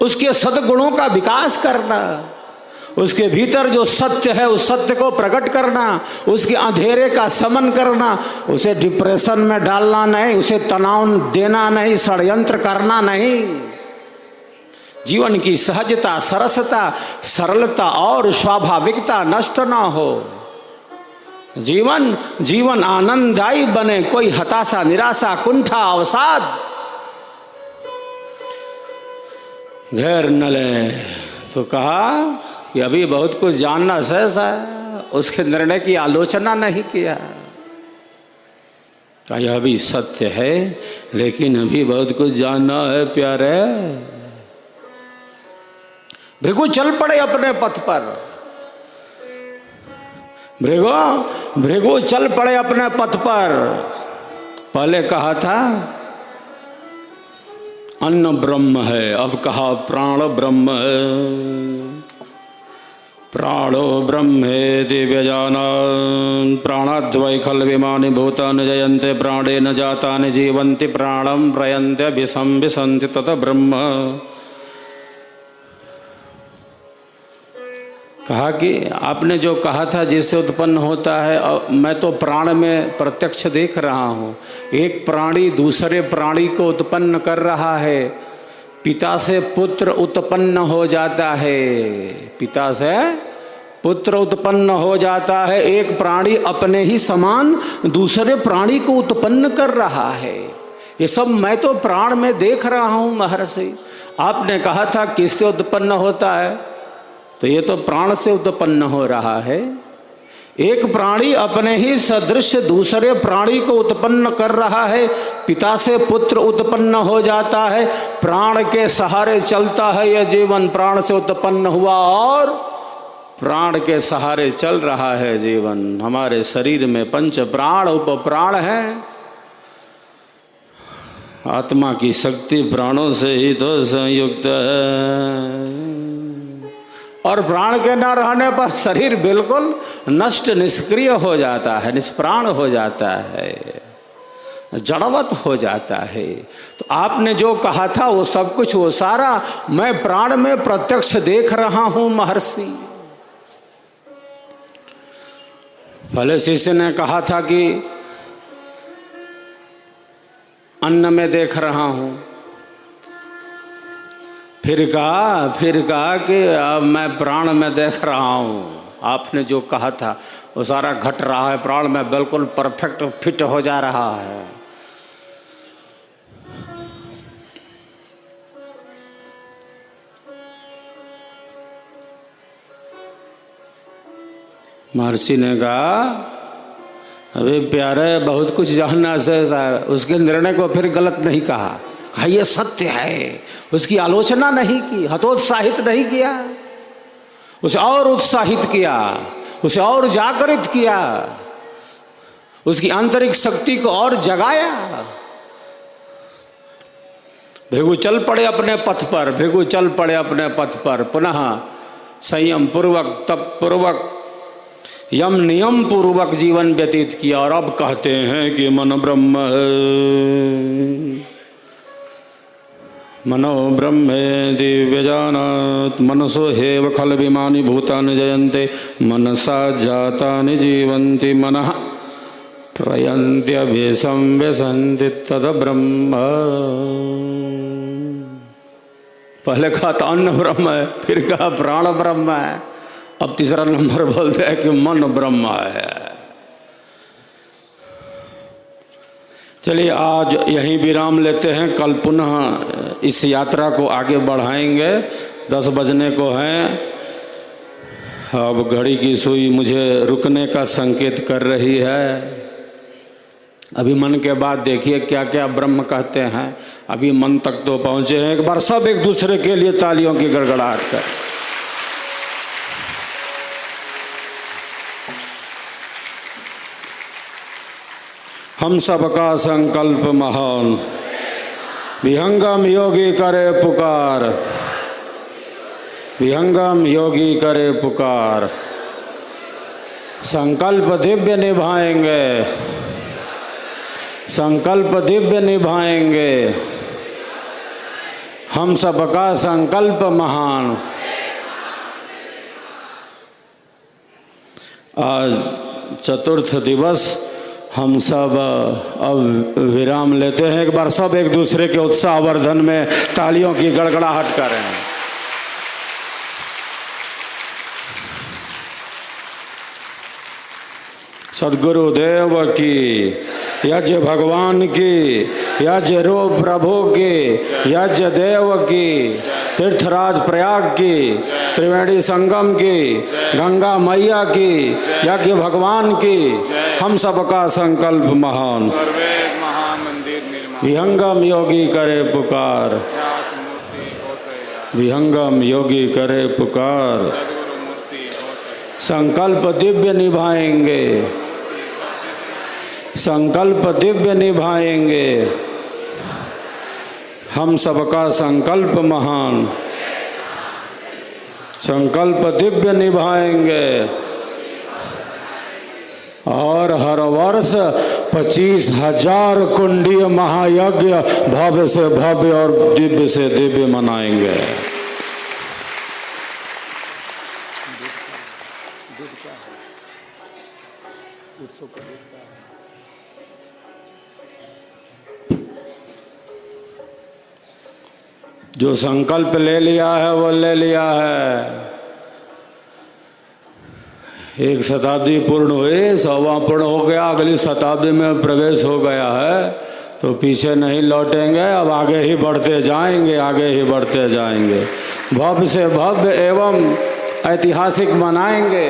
उसके सद्गुणों का विकास करना, उसके भीतर जो सत्य है उस सत्य को प्रकट करना, उसके अंधेरे का शमन करना, उसे डिप्रेशन में डालना नहीं, उसे तनाव देना नहीं, षड्यंत्र करना नहीं। जीवन की सहजता, सरसता, सरलता और स्वाभाविकता नष्ट ना हो। जीवन आनंददायी बने, कोई हताशा, निराशा, कुंठा, अवसाद घेर न ले। तो कहा कि अभी बहुत कुछ जानना सहज है, उसके निर्णय की आलोचना नहीं किया। तो यह भी सत्य है, लेकिन अभी बहुत कुछ जानना है प्यारे। भृगु चल पड़े अपने पथ पर, भृगु चल पड़े अपने पथ पर। पहले कहा था अन्न ब्रह्म है, अब कहा प्राण ब्रह्म है। प्राणो ब्रह्मेति व्यजानान् प्राणाद्वै खल्विमानि भूतानि जयन्ते प्राणेन जातानि जीवन्ति प्राणं प्रयन्ते विसंविशन्ति तत ब्रह्म। कहा कि आपने जो कहा था जिससे उत्पन्न होता है, मैं तो प्राण में प्रत्यक्ष देख रहा हूँ। एक प्राणी दूसरे प्राणी को उत्पन्न कर रहा है, पिता से पुत्र उत्पन्न हो जाता है, पिता से पुत्र उत्पन्न हो जाता है। एक प्राणी अपने ही समान दूसरे प्राणी को उत्पन्न कर रहा है। ये सब मैं तो प्राण में देख रहा हूँ महर्षि। आपने कहा था किससे उत्पन्न होता है, तो ये तो प्राण से उत्पन्न हो रहा है। एक प्राणी अपने ही सदृश दूसरे प्राणी को उत्पन्न कर रहा है, पिता से पुत्र उत्पन्न हो जाता है, प्राण के सहारे चलता है यह जीवन। प्राण से उत्पन्न हुआ और प्राण के सहारे चल रहा है जीवन। हमारे शरीर में पंच प्राण उपप्राण है। आत्मा की शक्ति प्राणों से ही तो संयुक्त है, और प्राण के न रहने पर शरीर बिल्कुल नष्ट, निष्क्रिय हो जाता है, निष्प्राण हो जाता है, जड़वत हो जाता है। तो आपने जो कहा था वो सब कुछ, वो सारा मैं प्राण में प्रत्यक्ष देख रहा हूं महर्षि। भले शिष्य ने कहा था कि अन्न में देख रहा हूं, फिर कहा कि अब मैं प्राण में देख रहा हूँ। आपने जो कहा था वो सारा घट रहा है, प्राण में बिल्कुल परफेक्ट फिट हो जा रहा है। महर्षि ने कहा अभी प्यारे बहुत कुछ जानना से, उसके निर्णय को फिर गलत नहीं कहा, ये सत्य है, उसकी आलोचना नहीं की, हतोत्साहित नहीं किया, उसे और उत्साहित किया, उसे और जागृत किया, उसकी आंतरिक शक्ति को और जगाया। भृगु चल पड़े अपने पथ पर, भृगु चल पड़े अपने पथ पर, पुनः संयम पूर्वक, तप पूर्वक, यम नियम पूर्वक जीवन व्यतीत किया। और अब कहते हैं कि मन ब्रह्म है, मनो ब्रह्मेति व्यजानात् मनसो हेव खल्विमानि भूतानि जयन्ते मनसा जातानि जीवन्ति मनः प्रयन्त्यभिसंविशन्ति तद ब्रह्म। पहले कहा था अन्न ब्रह्म है, फिर कहा प्राण ब्रह्म है, अब तीसरा नंबर बोलते हैं कि मन ब्रह्म है। चलिए आज यहीं विराम लेते हैं, कल पुनः इस यात्रा को आगे बढ़ाएंगे। 10 बजने को हैं, अब घड़ी की सुई मुझे रुकने का संकेत कर रही है। अभी मन के बाद देखिए क्या क्या ब्रह्म कहते हैं। अभी मन तक तो पहुँचे हैं। एक बार सब एक दूसरे के लिए तालियों की गड़गड़ाहट कर। हम सबका संकल्प महान, विहंगम योगी करे पुकार, विहंगम योगी करे पुकार। संकल्प दिव्य निभाएंगे, संकल्प दिव्य निभाएंगे, हम सबका संकल्प महान। आज चतुर्थ दिवस हम सब अब विराम लेते हैं। एक बार सब एक दूसरे के उत्साह वर्धन में तालियों की गड़गड़ाहट करें। सद्गुरु देव की, यज्ञ भगवान की, यज्ञ रूप प्रभु की, यज्ञ देव की, तीर्थराज प्रयाग की, त्रिवेणी संगम की, गंगा मैया की, यज्ञ भगवान की, हम सबका संकल्प महान। विहंगम योगी करे पुकार, विहंगम योगी करे पुकार, संकल्प दिव्य निभाएंगे, संकल्प दिव्य निभाएंगे, हम सबका संकल्प महान, संकल्प दिव्य निभाएंगे। और हर वर्ष 25,000 कुंडीय महायज्ञ भव्य से भव्य और दिव्य से दिव्य मनाएंगे। जो संकल्प ले लिया है वो ले लिया है। एक शताब्दी पूर्ण हुई, 100वां पूर्ण हो गया, अगली शताब्दी में प्रवेश हो गया है, तो पीछे नहीं लौटेंगे, अब आगे ही बढ़ते जाएंगे, आगे ही बढ़ते जाएंगे। भव्य से भव्य एवं ऐतिहासिक मनाएंगे।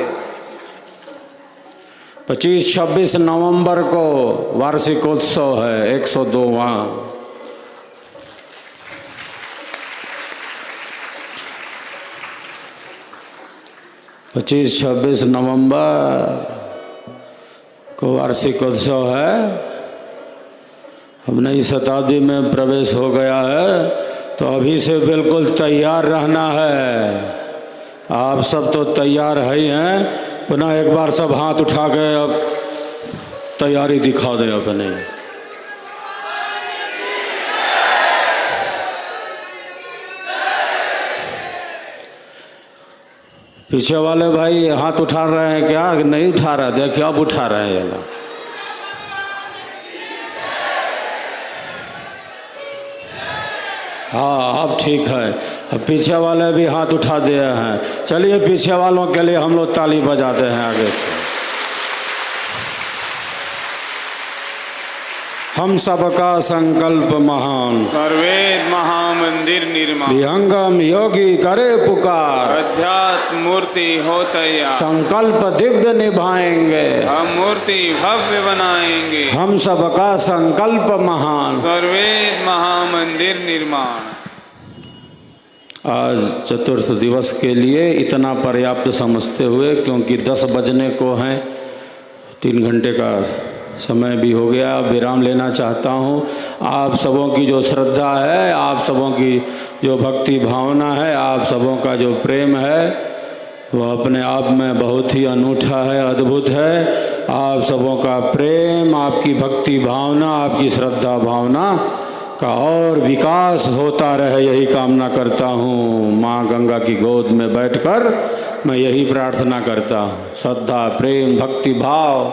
25-26 नवंबर को वार्षिकोत्सव है, 102वां। 25-26 नवंबर को वार्षिकोत्सव है। अब नई शताब्दी में प्रवेश हो गया है, तो अभी से बिल्कुल तैयार रहना है। आप सब तो तैयार है ही हैं। पुनः एक बार सब हाथ उठा के अब तैयारी दिखा दें अपने। पीछे वाले भाई हाथ उठा रहे हैं क्या? नहीं उठा रहा, देखिए अब उठा रहे हैं ये लोग। हाँ अब ठीक है। अब पीछे वाले भी हाथ उठा दिए हैं। चलिए पीछे वालों के लिए हम लोग ताली बजाते हैं आगे से। हम सबका संकल्प महान, सर्वेद महामंदिर निर्माण, विहंगम योगी करे पुकार, अध्यात्म मूर्ति हो तैयार, संकल्प दिव्य निभाएंगे, हम मूर्ति भव्य बनाएंगे, हम सबका संकल्प महान, सर्वेद महामंदिर निर्माण। आज चतुर्थ दिवस के लिए इतना पर्याप्त समझते हुए, क्योंकि 10 बजने को हैं, 3 घंटे का समय भी हो गया, विराम लेना चाहता हूँ। आप सबों की जो श्रद्धा है, आप सबों की जो भक्ति भावना है, आप सबों का जो प्रेम है, वो अपने आप में बहुत ही अनूठा है, अद्भुत है। आप सबों का प्रेम, आपकी भक्ति भावना, आपकी श्रद्धा भावना का और विकास होता रहे, यही कामना करता हूँ। माँ गंगा की गोद में बैठकर मैं यही प्रार्थना करता हूँ। श्रद्धा, प्रेम, भक्ति भाव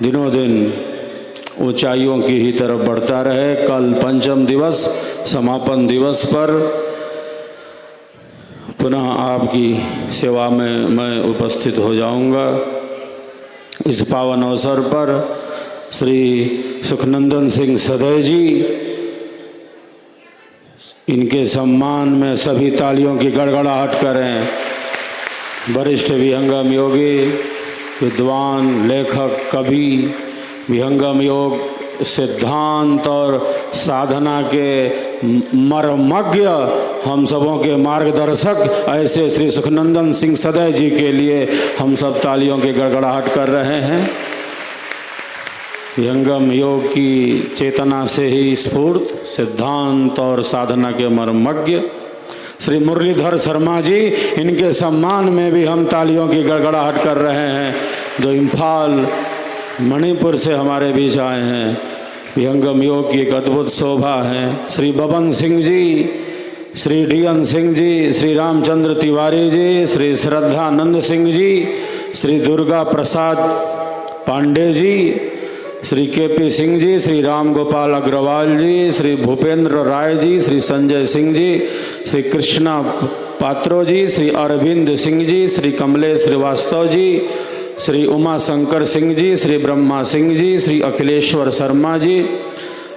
दिनों दिन ऊंचाइयों की ही तरफ बढ़ता रहे। कल पंचम दिवस, समापन दिवस पर पुनः आपकी सेवा में मैं उपस्थित हो जाऊंगा। इस पावन अवसर पर श्री सुखनंदन सिंह सदै जी, इनके सम्मान में सभी तालियों की गड़गड़ाहट करें। वरिष्ठ विहंगम योगी, विद्वान, लेखक, कवि, विहंगम योग सिद्धांत और साधना के मर्मज्ञ, हम सबों के मार्गदर्शक ऐसे श्री सुखनंदन सिंह सदै जी के लिए हम सब तालियों की गड़गड़ाहट कर रहे हैं। विहंगम योग की चेतना से ही स्फूर्त, सिद्धांत और साधना के मर्मज्ञ श्री मुरलीधर शर्मा जी, इनके सम्मान में भी हम तालियों की गड़गड़ाहट कर रहे हैं, जो इम्फाल मणिपुर से हमारे बीच आए हैं। विहंगम योग की एक अद्भुत शोभा है। श्री बबन सिंह जी, श्री DN सिंह जी, श्री रामचंद्र तिवारी जी, श्री श्रद्धानंद सिंह जी, श्री दुर्गा प्रसाद पांडे जी, श्री KP सिंह जी, श्री राम गोपाल अग्रवाल जी, श्री भूपेंद्र राय जी, श्री संजय सिंह जी, श्री कृष्णा पात्रो जी, श्री अरविंद सिंह जी, श्री कमलेश श्रीवास्तव जी, श्री उमा शंकर सिंह जी, श्री ब्रह्मा सिंह जी, श्री अखिलेश्वर शर्मा जी,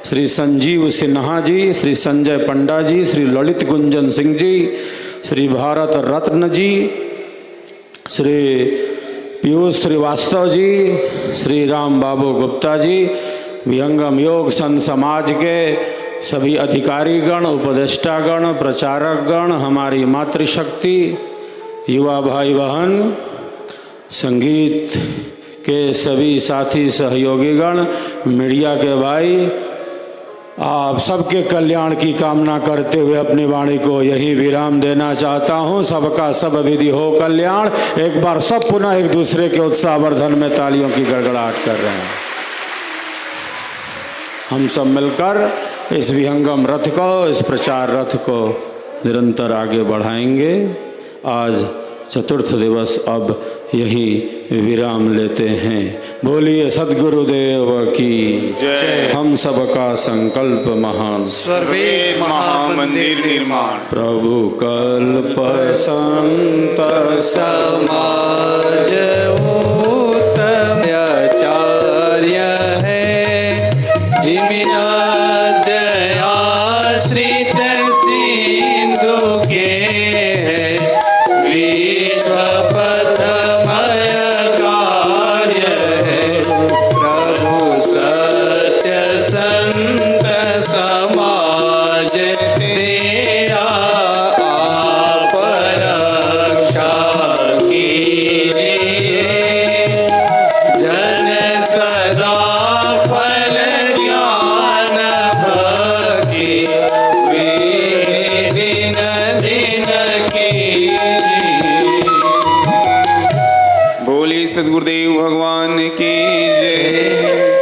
श्री संजीव सिन्हा जी, श्री संजय पंडा जी, श्री ललित गुंजन सिंह जी, श्री भारत रत्न जी, श्री पीयूष श्रीवास्तव जी, श्री राम बाबू गुप्ता जी, विहंगम योग संत समाज के सभी अधिकारीगण, उपदेष्टागण, प्रचारकगण, हमारी मातृशक्ति, युवा भाई बहन, संगीत के सभी साथी सहयोगीगण, मीडिया के भाई, आप सबके कल्याण की कामना करते हुए अपनी वाणी को यही विराम देना चाहता हूं। सबका सब विधि हो कल्याण। एक बार सब पुनः एक दूसरे के उत्साहवर्धन में तालियों की गड़गड़ाहट कर रहे हैं। हम सब मिलकर इस विहंगम रथ को, इस प्रचार रथ को निरंतर आगे बढ़ाएंगे। आज चतुर्थ दिवस अब यही विराम लेते हैं। बोलिए सद्गुरुदेव की जय। हम सबका संकल्प महान, सर्वे महामंदिर निर्माण। प्रभु कल्प संत समाज उत्तम आचार्य है, जिमिना दयाश्रित सिंधु के है, विश्व पथमय कार्य है, प्रभु सत्य संत समाज तेरा आप रक्षा कीजिए, जन सदा फल ज्ञान भक्ति विधि दिन दिन कीजिए। बोली सद्गुरुदेव भगवान की जय।